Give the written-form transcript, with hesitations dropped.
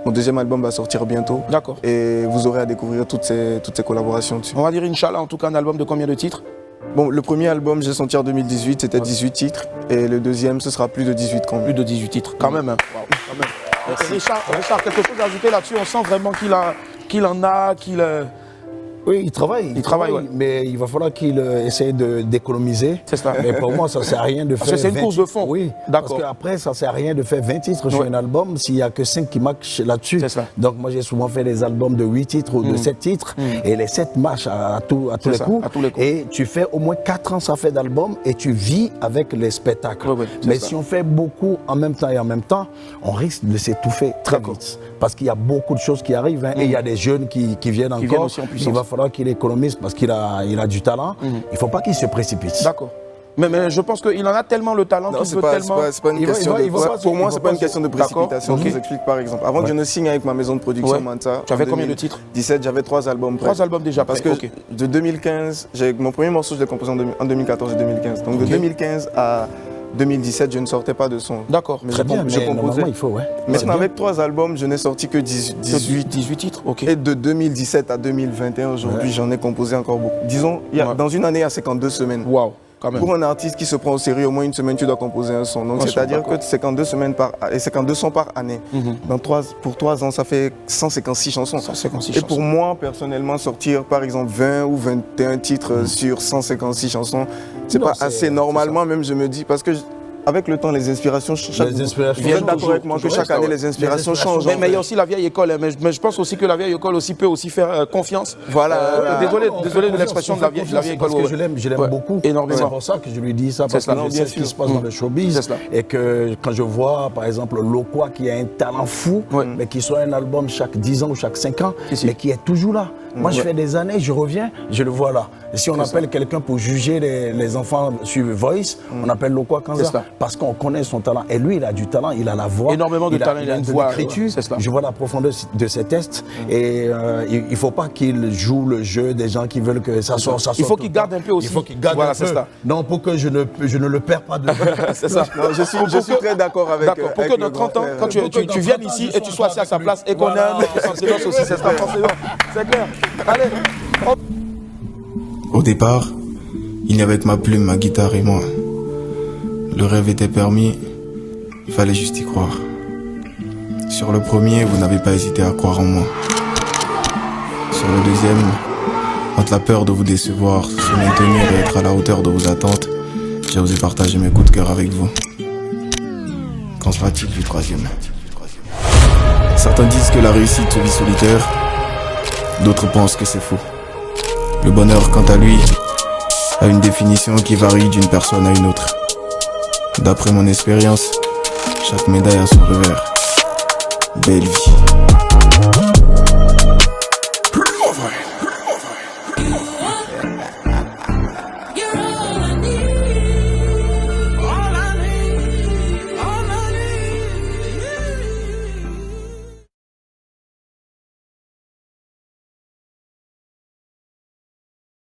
Mon deuxième album va sortir bientôt. D'accord. Et vous aurez à découvrir toutes ces collaborations dessus. On va dire Inch'Allah, en tout cas, un album de combien de titres? Bon, le premier album, j'ai sorti en 2018, c'était 18 titres. Et le deuxième, ce sera plus de 18 quand même. Plus de 18 titres, quand même. Hein. Wow, quand même. Richard, quelque chose à ajouter là-dessus? On sent vraiment qu'il en a, qu'il... Oui, il travaille. Ouais. Mais il va falloir qu'il essaye d'économiser. C'est ça. Mais pour moi, ça ne sert à rien de faire. Parce que c'est une course de fond. Oui, d'accord. Parce qu'après, ça ne sert à rien de faire 20 titres sur un album s'il n'y a que 5 qui marchent là-dessus. C'est ça. Donc, moi, j'ai souvent fait des albums de 8 titres ou de 7 titres. Et les 7 marchent à tous les coups. Et tu fais au moins 4 ans, ça fait d'albums et tu vis avec les spectacles. Mais si on fait beaucoup en même temps et en même temps, on risque de s'étouffer très vite. Parce qu'il y a beaucoup de choses qui arrivent. Hein, et il y a des jeunes qui viennent encore. Aussi en puissance. Il va falloir qu'il économise parce qu'il a du talent. Il ne faut pas qu'il se précipite. D'accord. Mais je pense qu'il en a tellement le talent qu'il peut tellement... C'est pas une question pour moi, c'est pas une question de précipitation. Je vous explique par exemple. Avant que je ne signe avec ma maison de production Manta. Tu avais combien de titres? 17, j'avais 3 albums prêts. 3 albums déjà prêts. Parce que de 2015, mon premier morceau, je l'ai composé en 2014 et 2015. Donc de 2015 à 2017, je ne sortais pas de son. D'accord. Très bien, mais normalement, il faut, Maintenant, avec 3 albums, je n'ai sorti que 18 titres. Ok. Et de 2017 à 2021, aujourd'hui, j'en ai composé encore beaucoup. Disons, dans une année, il y a 52 semaines. Waouh. Quand même. Pour un artiste qui se prend au sérieux, au moins une semaine, tu dois composer un son. Donc, c'est-à-dire que 52 sons par année. Pour 3 ans, ça fait 156 chansons. 156 chansons. Et pour moi, personnellement, sortir par exemple 20 ou 21 titres sur 156 chansons, c'est pas assez. Normalement, même je me dis, parce que avec le temps, les inspirations changent. Vous êtes d'accord avec moi que chaque année, les inspirations changent. Mais il y a aussi la vieille école. Mais je pense aussi que la vieille école aussi peut aussi faire confiance. Voilà. Désolé de l'expression de la vieille école. Parce que je l'aime beaucoup. Énormément. C'est pour ça que je lui dis ça. Parce que je sais ce qui se passe dans le showbiz. Et que quand je vois, par exemple, Lokwa qui a un talent fou, mais qui sort un album chaque 10 ans ou chaque 5 ans, mais qui est toujours là. Moi, je fais des années, je reviens, je le vois là. Et si on appelle quelqu'un pour juger les enfants sur Voice, on appelle Lokwa Kanza. Parce qu'on connaît son talent. Et lui, il a du talent, il a la voix. Énormément de talent, il a une voix. Je vois la profondeur de ses tests. Et il ne faut pas qu'il joue le jeu des gens qui veulent que ça sorte. Il faut qu'il garde un peu aussi. Il faut qu'il garde un peu. Non, pour que je ne le perds pas de vue. C'est ça. Non, je suis très d'accord avec. D'accord. Pour que dans 30 ans, quand tu viennes ici et tu sois assis à sa place et qu'on ait un mec qui s'en séance aussi, c'est ça, forcément. C'est clair. Allez. Au départ, il n'y avait que ma plume, ma guitare et moi. Le rêve était permis, il fallait juste y croire. Sur le premier, vous n'avez pas hésité à croire en moi. Sur le deuxième, entre la peur de vous décevoir, se maintenir et être à la hauteur de vos attentes, j'ai osé partager mes coups de cœur avec vous. Qu'en sera-t-il du troisième? Certains disent que la réussite se vit solitaire, d'autres pensent que c'est faux. Le bonheur, quant à lui, a une définition qui varie d'une personne à une autre. D'après mon expérience, chaque médaille a son revers. Belle vie.